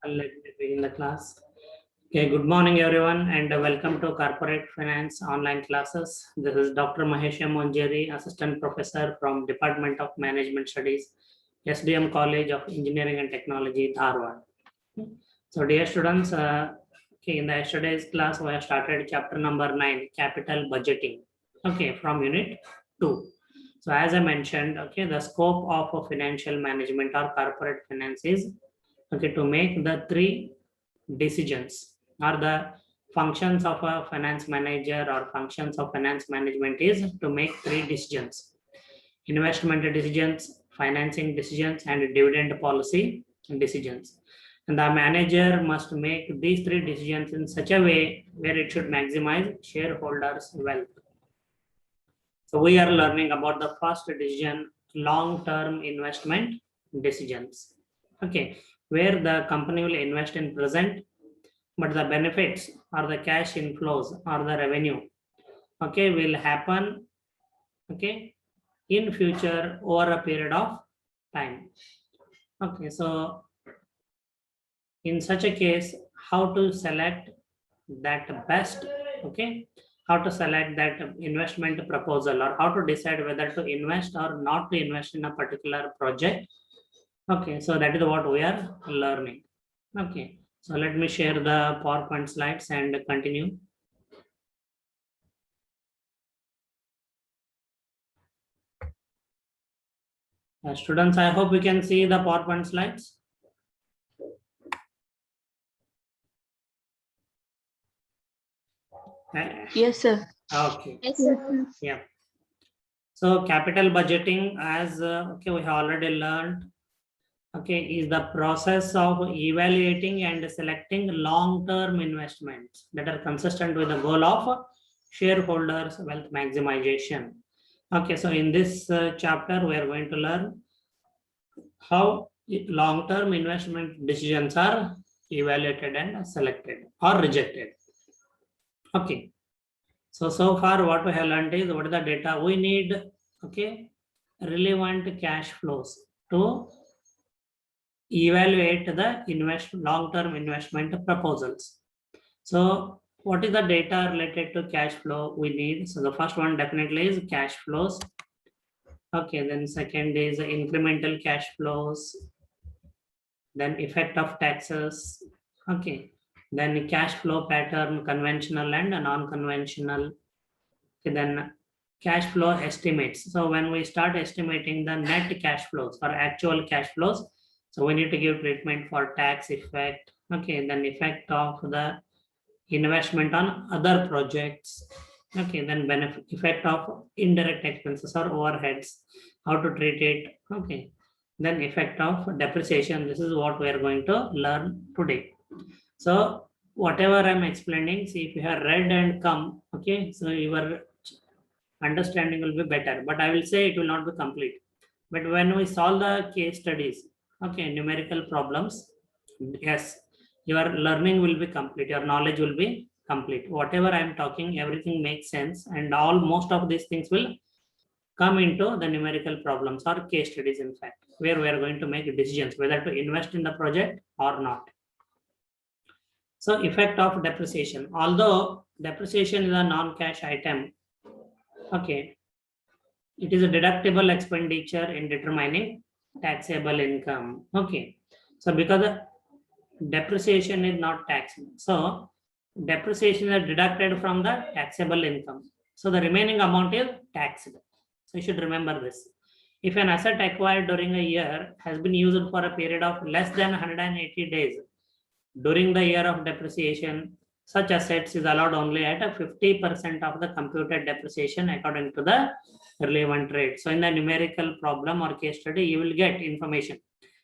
Let me begin the class. Okay, good morning everyone and welcome to Corporate Finance online classes. This is Dr. Mahesh Monjeri, Assistant Professor from Department of Management Studies, SDM College of Engineering and Technology, Dharwad. So dear students, in the yesterday's class we have started chapter number 9, Capital Budgeting, from unit 2. So as I mentioned, the scope of financial management or corporate finance is to make the three decisions, or the functions of a finance manager or functions of finance management is to make three decisions: investment decisions, financing decisions, and dividend policy decisions. And the manager must make these three decisions in such a way where it should maximize shareholders' wealth. So we are learning about the first decision, long-term investment decisions. Where the company will invest in present, but the benefits or the cash inflows or the revenue, will happen, in future over a period of time. So in such a case, how to select that best, how to select that investment proposal, or how to decide whether to invest or not to invest in a particular project. So that is what we are learning. So let me share the PowerPoint slides and continue. Students, I hope you can see the PowerPoint slides. Yes, sir. Okay. Yes, sir. Yeah. So capital budgeting, as we have already learned, is the process of evaluating and selecting long-term investments that are consistent with the goal of shareholders' wealth maximization. So in this chapter, we are going to learn how long-term investment decisions are evaluated and selected or rejected. So far what we have learned is what is the data we need, relevant cash flows to evaluate the long-term investment proposals. So what is the data related to cash flow we need? So the first one definitely is cash flows. Then second is incremental cash flows, then effect of taxes, then cash flow pattern, conventional and non-conventional, then cash flow estimates. So when we start estimating the net cash flows or actual cash flows, so we need to give treatment for tax effect, then effect of the investment on other projects, then benefit effect of indirect expenses or overheads, how to treat it, then effect of depreciation. This is what we are going to learn today. So whatever I'm explaining, see if you have read and come, so your understanding will be better, but I will say it will not be complete. But when we solve the case studies, numerical problems, yes, your learning will be complete, your knowledge will be complete. Whatever I'm talking, everything makes sense, and most of these things will come into the numerical problems or case studies, in fact, where we are going to make decisions whether to invest in the project or not. So effect of depreciation. Although depreciation is a non-cash item, it is a deductible expenditure in determining taxable income. So because the depreciation is not taxed, so depreciation is deducted from the taxable income. So the remaining amount is taxed. So you should remember this. If an asset acquired during a year has been used for a period of less than 180 days during the year of depreciation, such assets is allowed only at a 50% of the computed depreciation according to the relevant rate. So in the numerical problem or case study, you will get information.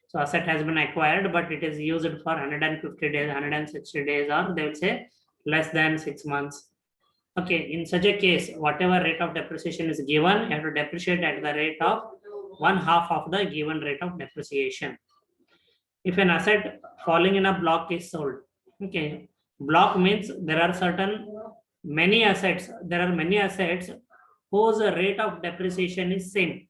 So asset has been acquired, but it is used for 150 days, 160 days, or they will say less than 6 months. In such a case, whatever rate of depreciation is given, you have to depreciate at the rate of 1/2 of the given rate of depreciation. If an asset falling in a block is sold, block means there are many assets whose rate of depreciation is same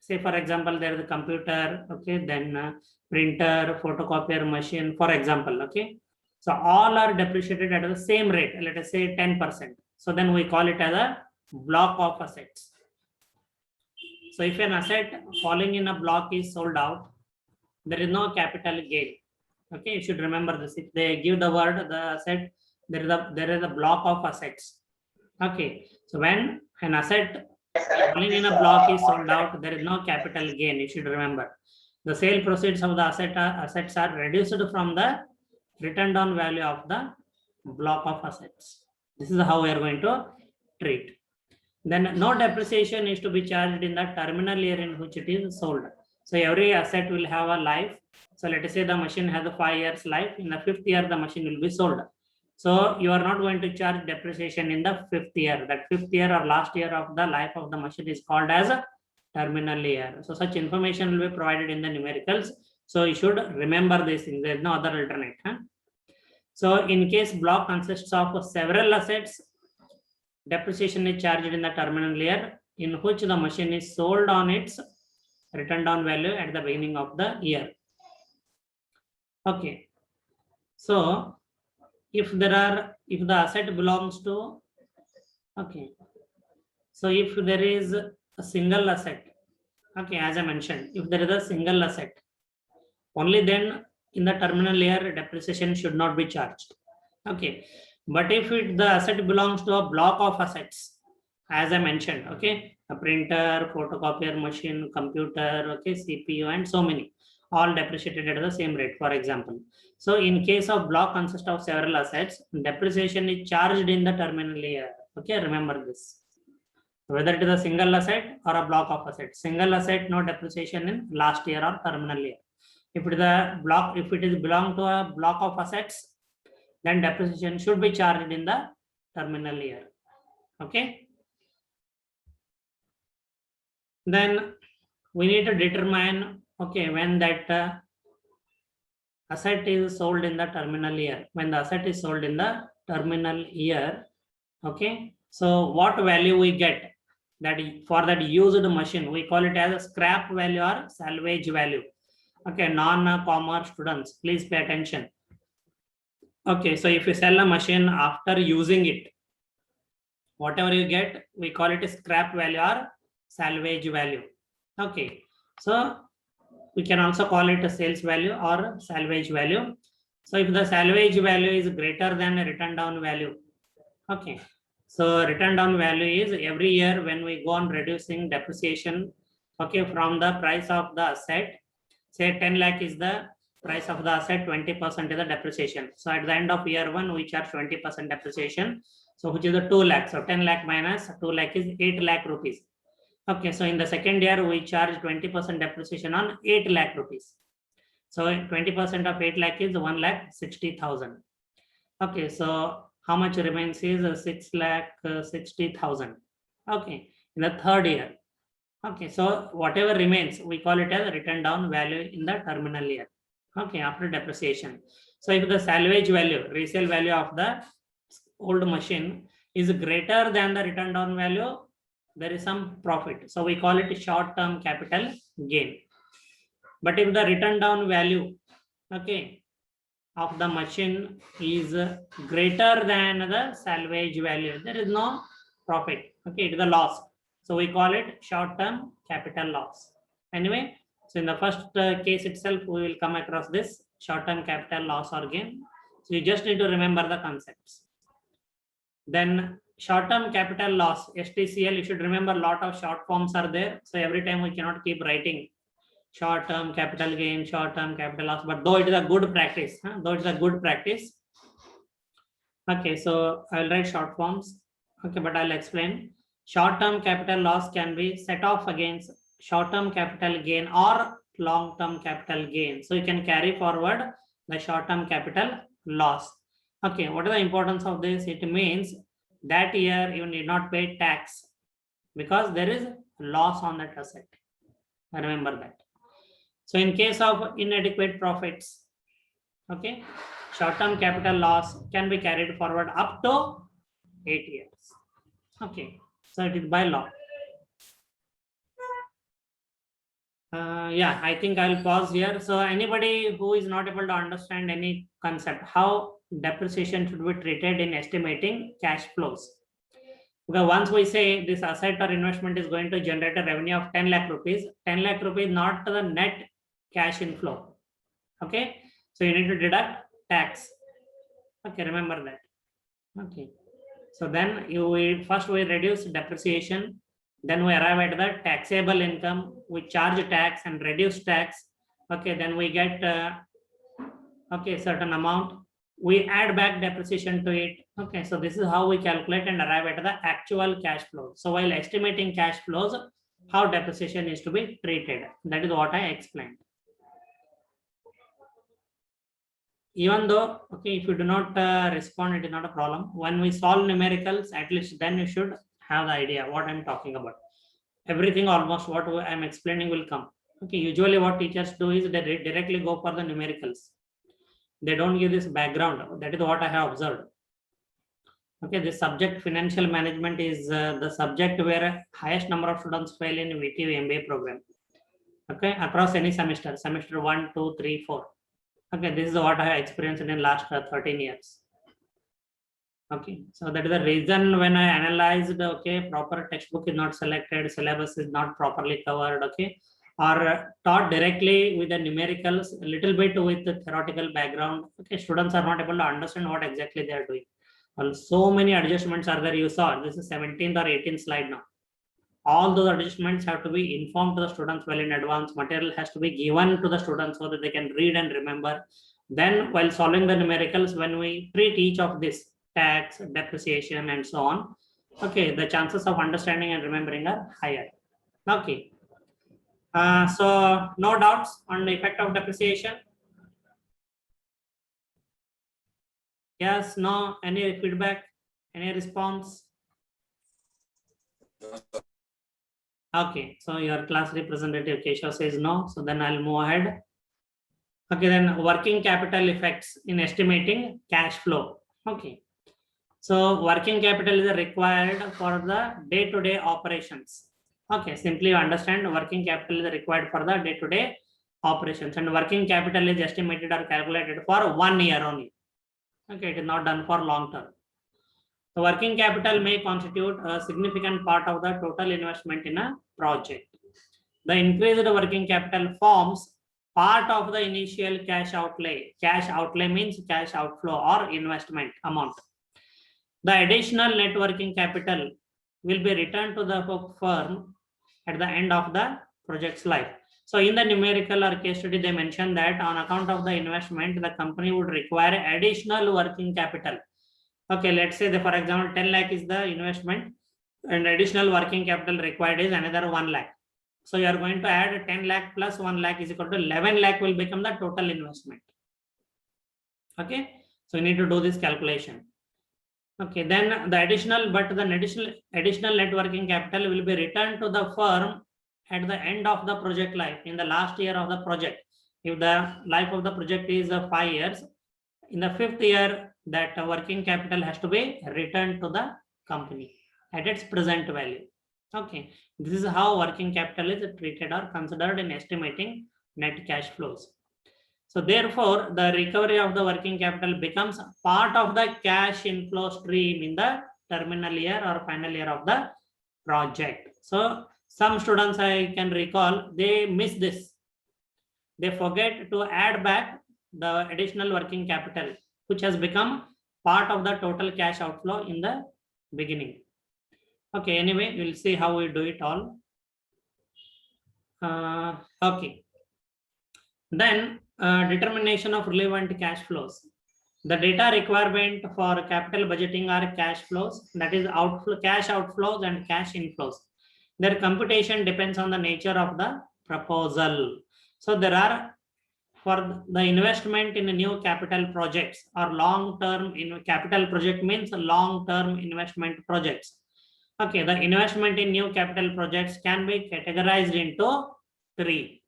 say for example, there is a computer, okay, then printer, photocopier machine, for example, okay. So all are depreciated at the same rate, let us say 10%. So then we call it as a block of assets. So if an asset falling in a block is sold out, there is no capital gain. Okay, you should remember this. If they give the word the asset, there is a block of assets. Okay, so when an asset falling in a block is sold out, there is no capital gain. You should remember. The sale proceeds of the assets are reduced from the written down value of the block of assets. This is how we are going to treat. Then no depreciation is to be charged in the terminal year in which it is sold. So every asset will have a life. So let us say the machine has a 5 years life. In the 5th year, the machine will be sold. So you are not going to charge depreciation in the 5th year. That 5th year or last year of the life of the machine is called as a terminal year. So such information will be provided in the numericals. So you should remember this thing. There is no other alternate. So in case block consists of several assets, depreciation is charged in the terminal year in which the machine is sold on its written down value at the beginning of the year. Okay. So if the asset belongs to, okay. So if there is a single asset, okay, as I mentioned, if there is a single asset, only then in the terminal year depreciation should not be charged. Okay. But if the asset belongs to a block of assets, as I mentioned, okay, a printer, photocopier machine, computer, okay, CPU, and so many, all depreciated at the same rate, for example. So in case of block consists of several assets, depreciation is charged in the terminal year. Okay, remember this. Whether it is a single asset or a block of assets. Single asset, no depreciation in last year or terminal year. If it is a block, if it is belong to a block of assets, then depreciation should be charged in the terminal year. Okay. Then we need to determine, okay, when that asset is sold in the terminal year. When the asset is sold in the terminal year, okay. So what value we get that for that used machine, we call it as a scrap value or salvage value. Okay, non-commerce students, please pay attention. Okay, so if you sell a machine after using it, whatever you get, we call it a scrap value or salvage value. Okay, so we can also call it a sales value or salvage value. So if the salvage value is greater than a written down value, okay, so written down value is every year when we go on reducing depreciation, okay, from the price of the asset, say 10 lakh is the price of the asset, 20% is the depreciation. So at the end of year 1, we charge 20% depreciation. So which is the 2 lakh. So 10 lakh minus 2 lakh is 8 lakh rupees. Okay, so in the second year, we charge 20% depreciation on 8 lakh rupees. So 20% of 8 lakh is 1,60,000. Okay, so how much remains is 6,60,000. Okay, in the third year. Okay, so whatever remains, we call it as written down value in the terminal year. Okay, after depreciation. So if the salvage value, resale value of the old machine is greater than the written down value, there is some profit. So we call it short-term capital gain. But if the written down value, okay, of the machine is greater than the salvage value, there is no profit. Okay, it is a loss. So we call it short-term capital loss. Anyway, so in the first case itself, we will come across this short-term capital loss or gain. So you just need to remember the concepts. Then short-term capital loss, STCL, you should remember a lot of short forms are there. So every time we cannot keep writing short-term capital gain, short-term capital loss, but though it is a good practice, Okay, so I will write short forms. Okay, but I'll explain. Short-term capital loss can be set off against short-term capital gain or long-term capital gain. So you can carry forward the short-term capital loss. Okay, what is the importance of this? It means that year you need not pay tax because there is loss on that asset. Remember that. So in case of inadequate profits, okay, short-term capital loss can be carried forward up to 8 years. Okay, so it is by law. Yeah, I think I'll pause here. So anybody who is not able to understand any concept, how depreciation should be treated in estimating cash flows? Because once we say this asset or investment is going to generate a revenue of 10 lakh rupees, 10 lakh rupees not the net cash inflow. Okay, so you need to deduct tax. Okay, remember that. Okay, so then first we reduce depreciation, then we arrive at the taxable income, we charge tax and reduce tax. Okay, then we get okay, certain amount, we add back depreciation to it. Okay, so this is how we calculate and arrive at the actual cash flow. So while estimating cash flows, how depreciation is to be treated, that is what I explained. Even though, okay, if you do not respond, it is not a problem. When we solve numericals, at least then you should have the idea what I'm talking about. Everything almost what I'm explaining will come. Okay, usually what teachers do is they directly go for the numericals. They don't give this background. That is what I have observed. Okay, this subject financial management is the subject where highest number of students fail in VTU MBA program. Okay, across any semester, semester 1, 2, 3, 4. Okay, this is what I have experienced in the last 13 years. Okay, so that is the reason when I analyzed, okay, proper textbook is not selected, syllabus is not properly covered, okay, or taught directly with the numericals, a little bit with the theoretical background. Okay, students are not able to understand what exactly they are doing. Well, so many adjustments are there. You saw this is 17th or 18th slide now. All those adjustments have to be informed to the students well in advance. Material has to be given to the students so that they can read and remember. Then while solving the numericals, when we treat each of this, tax, depreciation, and so on, okay, the chances of understanding and remembering are higher. Okay. So no doubts on the effect of depreciation? Yes, no, any feedback, any response? Okay, so your class representative Keshav says no, so then I'll move ahead. Okay, then working capital effects in estimating cash flow. Okay, so working capital is required for the day-to-day operations. Okay, simply understand working capital is required for the day-to-day operations, and working capital is estimated or calculated for 1 year only. Okay, it is not done for long term. The working capital may constitute a significant part of the total investment in a project. The increased working capital forms part of the initial cash outlay. Cash outlay means cash outflow or investment amount. The additional net working capital will be returned to the firm at the end of the project's life. So in the numerical or case study, they mentioned that on account of the investment, the company would require additional working capital. Okay, let's say that for example, 10 lakh is the investment and additional working capital required is another 1 lakh. So you are going to add 10 lakh plus 1 lakh is equal to 11 lakh will become the total investment. Okay, so you need to do this calculation. Okay, then the additional net working capital will be returned to the firm at the end of the project life, in the last year of the project. If the life of the project is 5 years, in the 5th year, that working capital has to be returned to the company at its present value. Okay, this is how working capital is treated or considered in estimating net cash flows. So therefore, the recovery of the working capital becomes part of the cash inflow stream in the terminal year or final year of the project. So some students, I can recall, they miss this. They forget to add back the additional working capital, which has become part of the total cash outflow in the beginning. Okay, anyway, we'll see how we do it all. Okay. Then determination of relevant cash flows. The data requirement for capital budgeting are cash flows, that is cash outflows and cash inflows. Their computation depends on the nature of the proposal. So there are, for the investment in new capital projects or long-term capital project means long-term investment projects. Okay, the investment in new capital projects can be categorized into 3.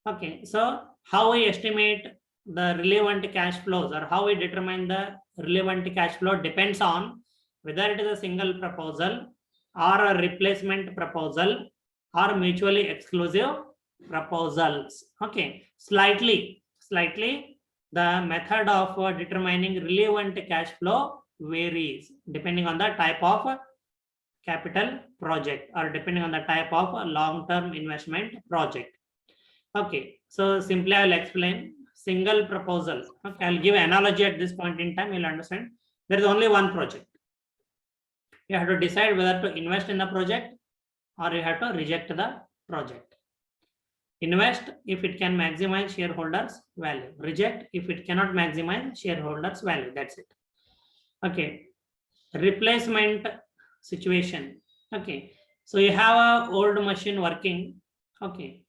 Okay, so how we estimate the relevant cash flows or how we determine the relevant cash flow depends on whether it is a single proposal or a replacement proposal or mutually exclusive proposals. Okay, slightly the method of determining relevant cash flow varies depending on the type of capital project or depending on the type of long-term investment project. Okay, so simply I'll explain single proposal. Okay, I'll give an analogy at this point in time. You'll understand. There is only one project. You have to decide whether to invest in the project or you have to reject the project. Invest if it can maximize shareholders value. Reject if it cannot maximize shareholders value. That's it. Okay. Replacement situation. Okay. So you have a old machine working. Okay.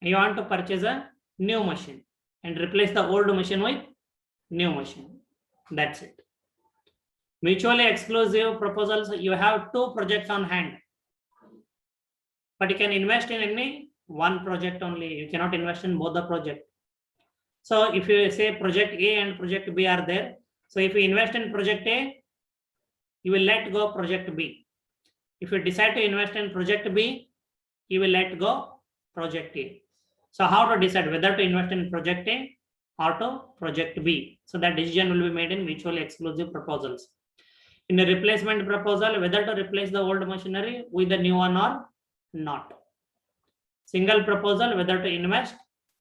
You want to purchase a new machine and replace the old machine with new machine. That's it. Mutually exclusive proposals. You have two projects on hand, but you can invest in any one project only. You cannot invest in both the project. So if you say project A and project B are there, so if you invest in project A, you will let go project B. If you decide to invest in project B, you will let go project A. So how to decide whether to invest in project A or to project B? So that decision will be made in mutually exclusive proposals. In a replacement proposal, whether to replace the old machinery with the new one or not. Single proposal, whether to invest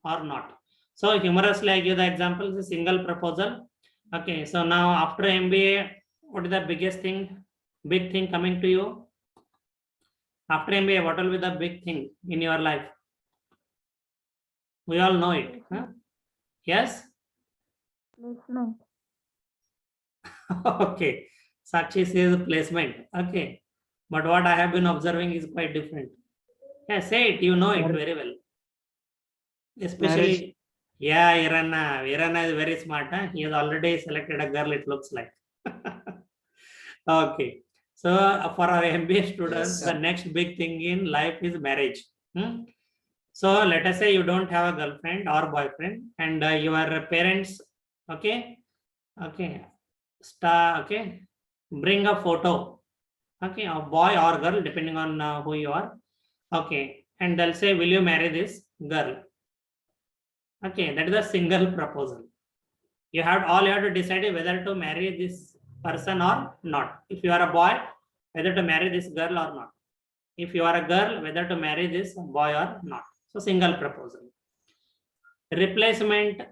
or not. So humorously, I give the example, the single proposal. Okay, so now after MBA, what is the big thing coming to you? After MBA, what will be the big thing in your life? We all know it. Huh? Yes? Placement. Okay. Sakshi says placement. Okay. But what I have been observing is quite different. Yeah, say it. You know it very well. Especially, yeah, Irana is very smart. Huh? He has already selected a girl, it looks like. Okay. So for our MBA students, yes, the next big thing in life is marriage. So let us say you don't have a girlfriend or boyfriend and your parents, okay, bring a photo, okay, of boy or girl depending on who you are, okay, and they'll say, will you marry this girl? Okay, that is a single proposal. You have to decide whether to marry this person or not. If you are a boy, whether to marry this girl or not. If you are a girl, whether to marry this boy or not. So single proposal. Replacement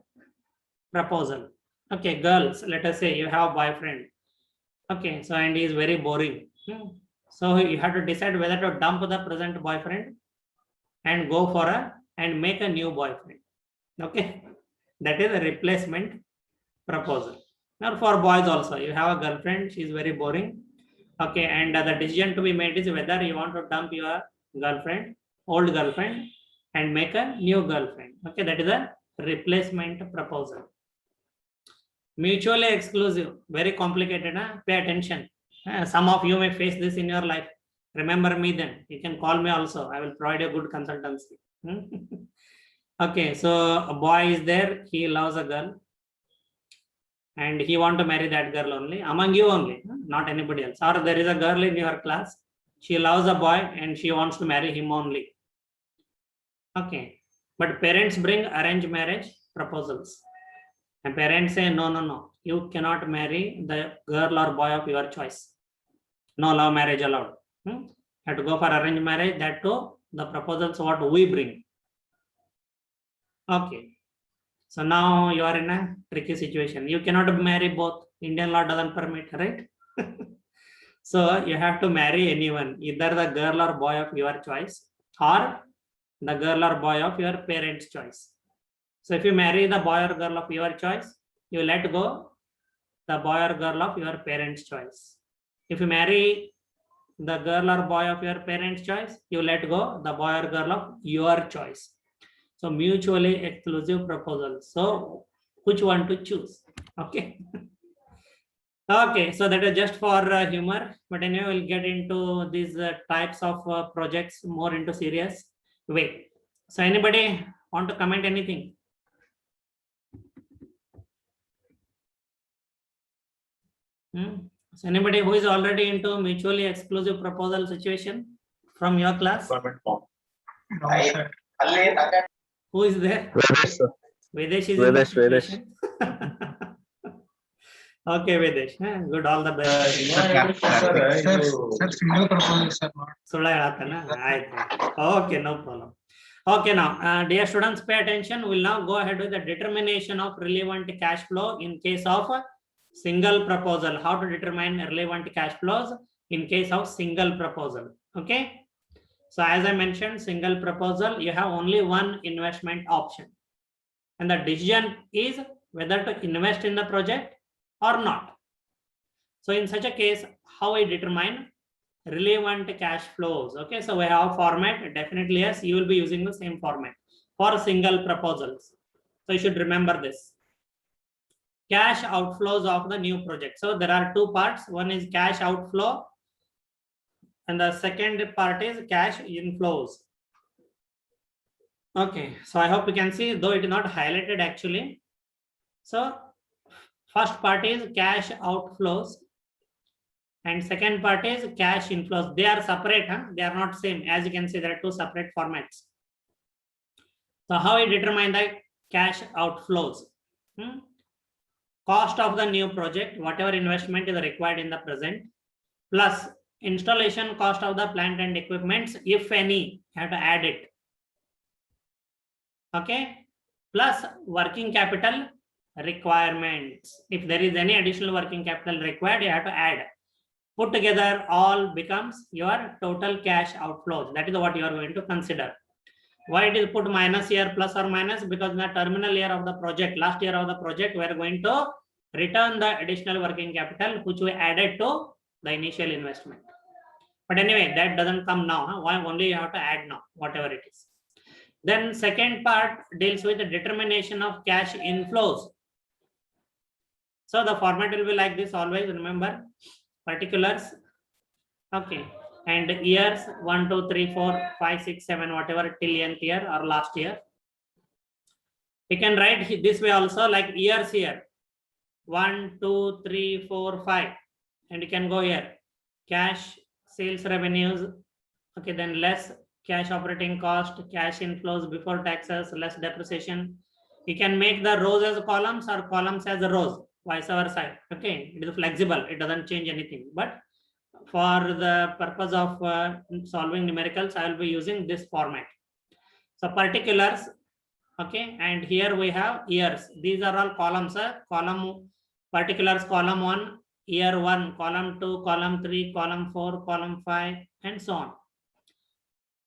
proposal. Okay, girls, let us say you have a boyfriend. Okay, so and he is very boring. So you have to decide whether to dump the present boyfriend and go for and make a new boyfriend. Okay, that is a replacement proposal. Now for boys also, you have a girlfriend, she is very boring. Okay, and the decision to be made is whether you want to dump your girlfriend, old girlfriend, and make a new girlfriend. Okay, that is a replacement proposal. Mutually exclusive, very complicated. Pay attention. Some of you may face this in your life. Remember me then. You can call me also. I will provide a good consultancy. Okay, so a boy is there. He loves a girl. And he want to marry that girl only. Among you only, not anybody else. Or there is a girl in your class. She loves a boy and she wants to marry him only. Okay. But parents bring arranged marriage proposals. And parents say, no. You cannot marry the girl or boy of your choice. No love marriage allowed. You have to go for arranged marriage. That too, the proposals what we bring. Okay. So now you are in a tricky situation. You cannot marry both. Indian law doesn't permit, right? So you have to marry anyone, either the girl or boy of your choice or the girl or boy of your parents' choice. So if you marry the boy or girl of your choice, you let go the boy or girl of your parents' choice. If you marry the girl or boy of your parents' choice, you let go the boy or girl of your choice. So mutually exclusive proposals. So which one to choose? Okay. Okay, so that is just for humor, but anyway, we'll get into these types of projects more into serious way. So anybody want to comment anything? So anybody who is already into mutually exclusive proposal situation from your class? No, sir. Who is there? Vedesh, sir. Vedesh is in the Vedesh, Vedesh. situation. Okay, Vedesh. Good, all the best. Sir, single proposal, sir. ಸುಳ್ಳ ಹೇಳತ್ತಾನ ಆಯ್ತು okay no problem okay now dear students pay attention, we'll now go ahead with the determination of relevant cash flow in case of single proposal. How to determine relevant cash flows in case of single proposal. Okay, so as I mentioned, single proposal, you have only one investment option and the decision is whether to invest in the project or not. So in such a case, how I determine relevant cash flows? Okay, so we have format. Definitely yes, you will be using the same format for single proposals, so you should remember this. Cash outflows of the new project. So there are two parts. One is cash outflow and the second part is cash inflows. Okay, so I hope you can see, though it is not highlighted actually. So first part is cash outflows and second part is cash inflows. They are separate, they are not same. As you can see, there are two separate formats. So how we determine the cash outflows? Cost of the new project, whatever investment is required in the present, plus installation cost of the plant and equipments, if any, you have to add it. Okay, plus working capital requirements. If there is any additional working capital required, you have to add. Put together, all becomes your total cash outflows. That is what you are going to consider. Why it is put minus here, plus or minus? Because in the terminal year of the project, last year of the project, we are going to return the additional working capital which we added to the initial investment. But anyway, that doesn't come now. Why? Only you have to add now, whatever it is. Then second part deals with the determination of cash inflows. So the format will be like this always. Remember, particulars, okay, and years 1, 2, 3, 4, 5, 6, 7, whatever till nth year or last year. You can write this way also, like years here 1, 2, 3, 4, 5, and you can go here cash sales revenues, okay, then less cash operating cost, cash inflows before taxes, less depreciation. You can make the rows as columns or columns as rows, vice versa. Okay, it is flexible, it doesn't change anything, but for the purpose of solving numericals, I will be using this format. So particulars, okay, and here we have years. These are all columns. Column particulars, column 1, year 1, column 2, column 3, column 4, column 5, and so on.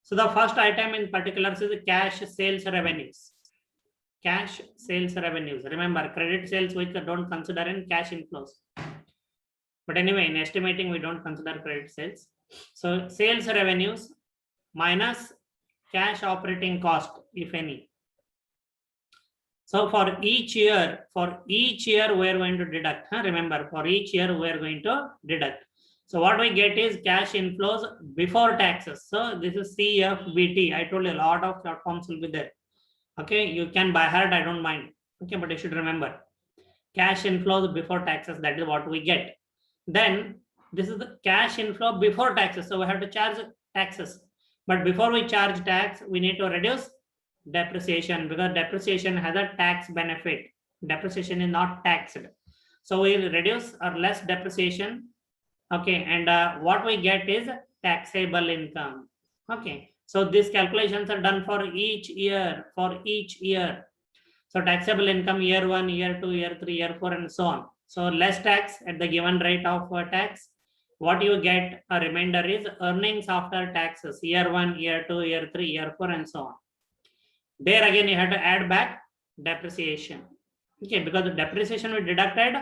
So the first item in particulars is cash sales revenues. Cash sales revenues. Remember, credit sales we don't consider in cash inflows. But anyway, in estimating, we don't consider credit sales. So sales revenues minus cash operating cost, if any. So for each year, we are going to deduct. Remember, for each year, we are going to deduct. So what we get is cash inflows before taxes. So this is CFBT. I told you a lot of short forms will be there. Okay, you can by heart, I don't mind. Okay, but you should remember cash inflows before taxes. That is what we get. Then this is the cash inflow before taxes. So we have to charge taxes. But before we charge tax, we need to reduce depreciation, because depreciation has a tax benefit. Depreciation is not taxed. So we reduce or less depreciation. Okay, and what we get is taxable income. Okay, so these calculations are done for each year. So taxable income year 1, year 2, year 3, year 4, and so on. So less tax at the given rate of tax. What you get a remainder is earnings after taxes, year 1, year 2, year 3, year 4, and so on. There again you have to add back depreciation. Okay, because the depreciation we deducted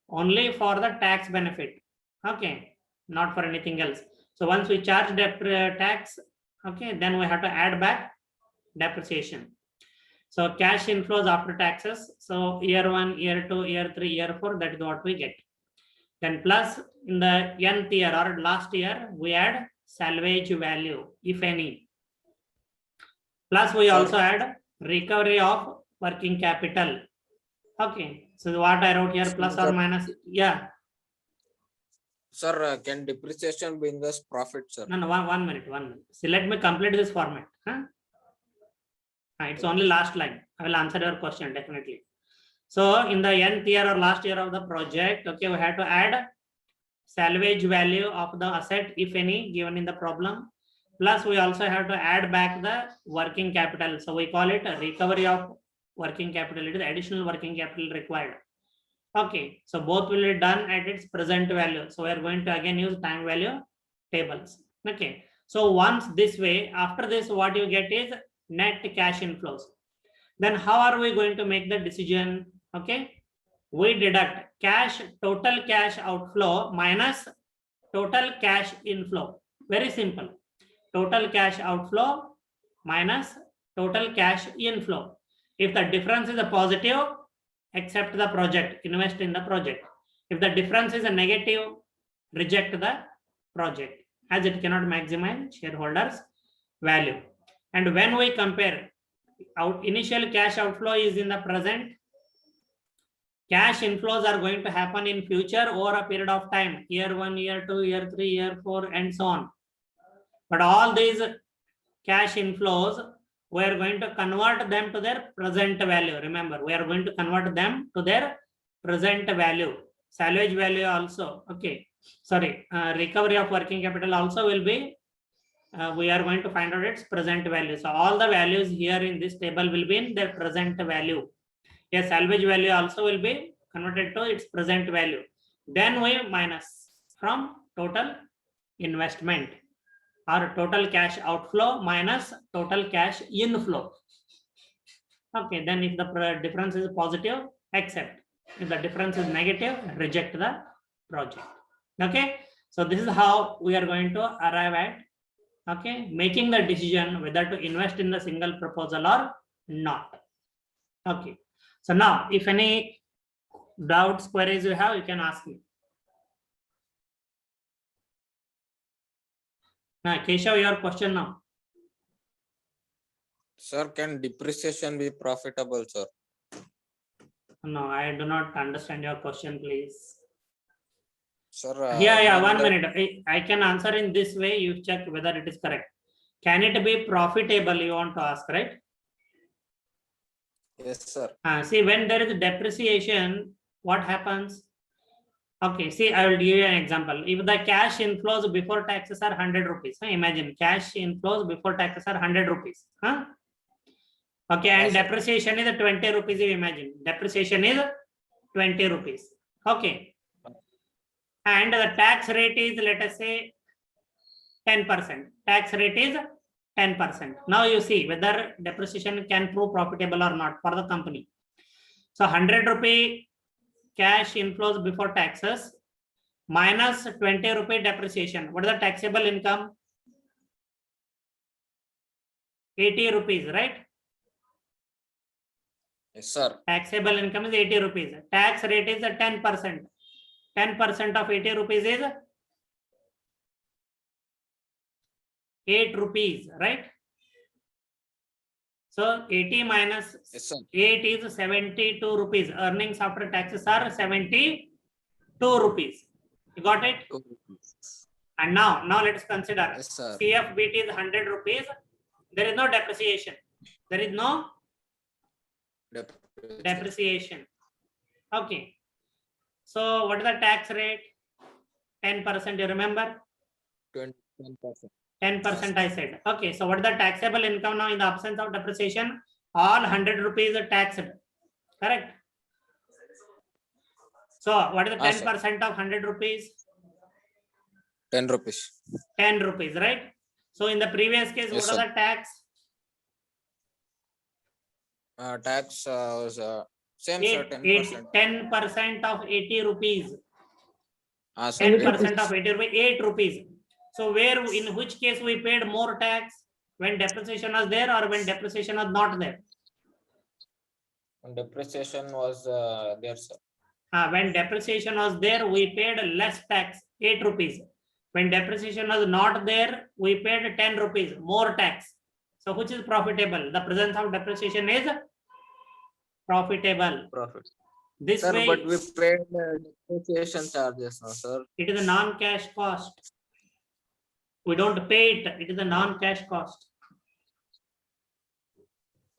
only for the tax benefit. Okay, not for anything else. So once we charge tax, okay, then we have to add back depreciation. So cash inflows after taxes. So year 1, year 2, year 3, year 4, that is what we get. Then plus in the nth year or last year, we add salvage value, if any. Plus we also add recovery of working capital. Okay, so what I wrote here, plus or minus, yeah. Sir, can depreciation bring us profit, sir? No, one minute. So let me complete this format. It's only last line. I will answer your question definitely. So in the nth year or last year of the project, okay, we had to add salvage value of the asset, if any, given in the problem. Plus, we also have to add back the working capital. So we call it a recovery of working capital. It is additional working capital required. Okay, so both will be done at its present value. So we are going to again use time value tables. Okay, so once this way, after this, what you get is net cash inflows. Then how are we going to make the decision? Okay, we deduct cash, total cash outflow minus total cash inflow. Very simple. Total cash outflow minus total cash inflow. If the difference is a positive, accept the project, invest in the project. If the difference is a negative, reject the project, as it cannot maximize shareholders' value. And when we compare, initial cash outflow is in the present, cash inflows are going to happen in future over a period of time, year 1, year 2, year 3, year 4, and so on. But all these cash inflows, we are going to convert them to their present value. Remember, we are going to convert them to their present value. Salvage value also, okay. Sorry, recovery of working capital also will be, we are going to find out its present value. So all the values here in this table will be in their present value. Yes, salvage value also will be converted to its present value. Then we minus from total investment, or total cash outflow minus total cash inflow. Okay, then if the difference is positive, accept. If the difference is negative, reject the project. Okay, so this is how we are going to arrive at, okay, making the decision whether to invest in the single proposal or not. Okay, so now if any doubts, queries you have, you can ask me. Now, Keshav, your question now. Sir, can depreciation be profitable, sir? No, I do not understand your question, please. Sir, Yeah, when 1 minute. I can answer in this way. You check whether it is correct. Can it be profitable? You want to ask, right? Yes, sir. See, when there is depreciation, what happens? Okay, see, I will give you an example. If the cash inflows before taxes are 100 rupees, imagine cash inflows before taxes are 100 rupees. Okay, and Yes, sir. depreciation is 20 rupees, you imagine. Depreciation is 20 rupees. Okay. And the tax rate is, let us say, 10%. Tax rate is 10%. Now you see whether depreciation can prove profitable or not for the company. So 100 rupee cash inflows before taxes minus 20 rupee depreciation. What is the taxable income? 80 rupees, right? Yes, sir. Taxable income is 80 rupees. Tax rate is 10%. 10% of 80 rupees is 8 rupees, right? So 80 minus Yes, sir. 8 is 72 rupees. Earnings after taxes are 72 rupees. You got it? And now let's consider Yes, sir. CFBT is 100 rupees. There is no depreciation. There is no depreciation. Okay. So what is the tax rate? 10%, you remember? 10%. 10% I said. Okay, so what is the taxable income now in the absence of depreciation? All 100 rupees are taxed. Correct? So what is the 10% of 100 rupees? 10 rupees. 10 rupees, right? So in the previous case, Yes, what sir. are the tax? Tax was same, sir, 10%. 10% of 80 rupees. Sir, 10% of 80 rupees, 8 rupees. So where, in which case we paid more tax? When depreciation was there or when depreciation was not there? depreciation was there, sir. When depreciation was there, we paid less tax, 8 rupees. When depreciation was not there, we paid 10 rupees, more tax. So which is profitable? The presence of depreciation is profitable. Profit. This Sir, way, but we paid depreciation charges now, sir. it is a non-cash cost. We don't pay it. It is a non-cash cost.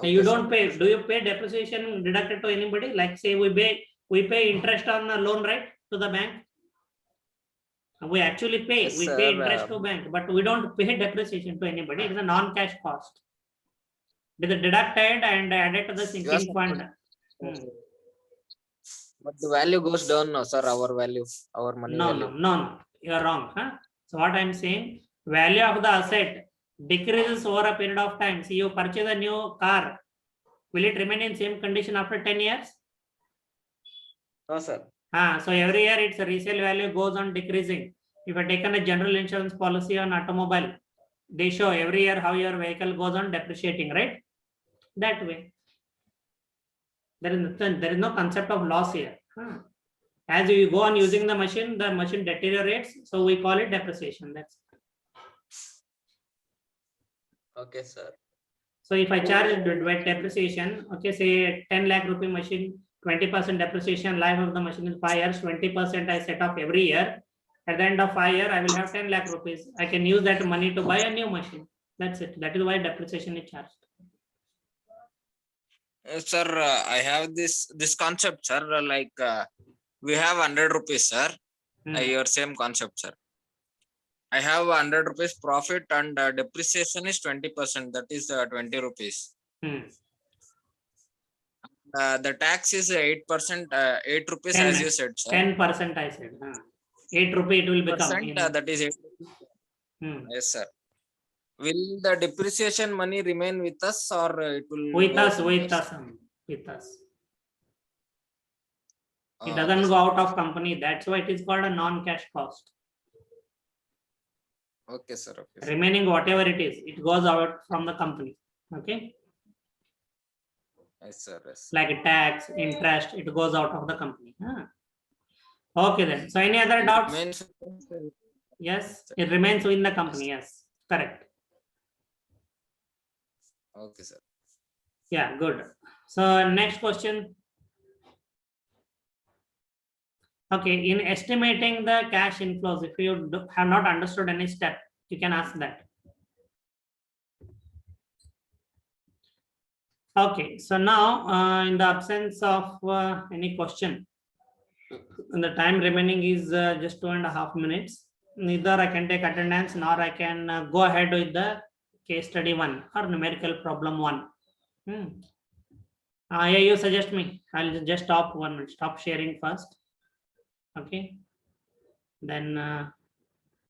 You Okay, sir. don't pay. Do you pay depreciation deducted to anybody? Like say we pay interest on the loan, right, to the bank. We actually pay. Yes, We sir, pay interest to bank, but we don't pay depreciation to anybody. It is a non-cash cost. It is deducted and added to the sinking Yes, sir. fund. Hmm. But the value goes down, no, sir. Our value, our money No, value. no. You are wrong. Huh? So what I'm saying, value of the asset decreases over a period of time. See, you purchase a new car. Will it remain in same condition after 10 years? No, sir. So every year its resale value goes on decreasing. If you have taken a general insurance policy on automobile, they show every year how your vehicle goes on depreciating, right? That way. There is no concept of loss here. As you go on using the machine deteriorates. So we call it depreciation. That's Okay, sir. so if I charge depreciation, okay, say 10 lakh rupee machine, 20% depreciation, life of the machine is 5 years, 20% I set off every year. At the end of 5 years, I will have 10 lakh rupees. I can use that money to buy a new machine. That's it. That is why depreciation is charged. Sir, I have this concept, sir. We have 100 rupees, sir. Your same concept, sir. I have 100 rupees profit and depreciation is 20%. That is 20 rupees. The tax is 8%, 8 rupees 10, as you said, sir. 10% I said. 8 rupee it will become. That is 8 rupees. Yes, sir. Will the depreciation money remain with us or it will With go us, somewhere, with sir? us, with us. It Okay, doesn't sir. go out of company. That's why it is called a non-cash cost. Okay, sir. Okay, sir. Remaining whatever it is, it goes out from the company. Okay. Yes, sir. Yes. Like tax, interest, it goes out of the company. Okay then. So any other doubts? Yes, it remains within the company. Yes, correct. Okay, sir. Yeah, good. So next question. Okay, in estimating the cash inflows, if you have not understood any step, you can ask that. Okay, so now in the absence of any question, and the time remaining is just 2.5 minutes. Neither I can take attendance nor I can go ahead with the case study 1 or numerical problem 1. Yeah, you suggest me. I'll just stop 1 minute. Stop sharing first. Okay. Then